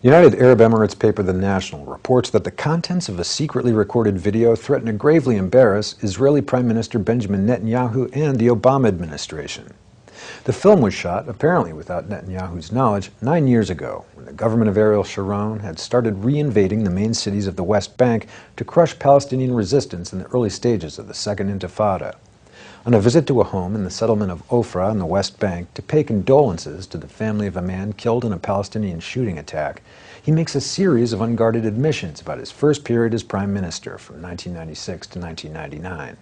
United Arab Emirates paper The National reports that the contents of a secretly recorded video threaten to gravely embarrass Israeli Prime Minister Benjamin Netanyahu and the Obama administration. The film was shot, apparently without Netanyahu's knowledge, 9 years ago, when the government of Ariel Sharon had started re-invading the main cities of the West Bank to crush Palestinian resistance in the early stages of the Second Intifada. On a visit to a home in the settlement of Ofra in the West Bank to pay condolences to the family of a man killed in a Palestinian shooting attack, he makes a series of unguarded admissions about his first period as prime minister from 1996 to 1999.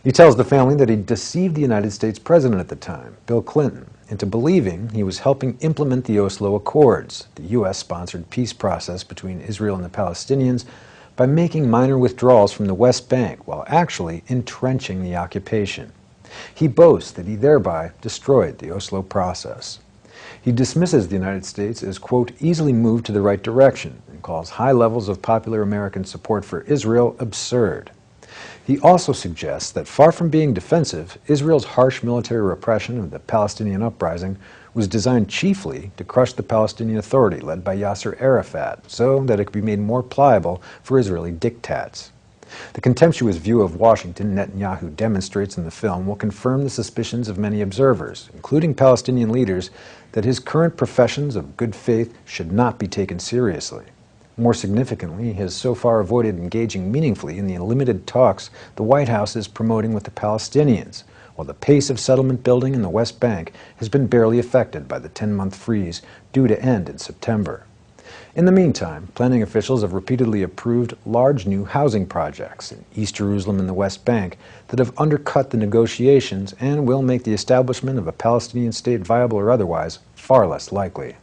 He tells the family that he deceived the United States president at the time, Bill Clinton, into believing he was helping implement the Oslo Accords, the U.S.-sponsored peace process between Israel and the Palestinians, by making minor withdrawals from the West Bank while actually entrenching the occupation. He boasts that he thereby destroyed the Oslo process. He dismisses the United States as, quote, easily moved to the right direction and calls high levels of popular American support for Israel absurd. He also suggests that far from being defensive, Israel's harsh military repression of the Palestinian uprising was designed chiefly to crush the Palestinian Authority led by Yasser Arafat so that it could be made more pliable for Israeli diktats. The contemptuous view of Washington Netanyahu demonstrates in the film will confirm the suspicions of many observers, including Palestinian leaders, that his current professions of good faith should not be taken seriously. More significantly, he has so far avoided engaging meaningfully in the limited talks the White House is promoting with the Palestinians, while the pace of settlement building in the West Bank has been barely affected by the 10-month freeze due to end in September. In the meantime, planning officials have repeatedly approved large new housing projects in East Jerusalem and the West Bank that have undercut the negotiations and will make the establishment of a Palestinian state, viable or otherwise, far less likely.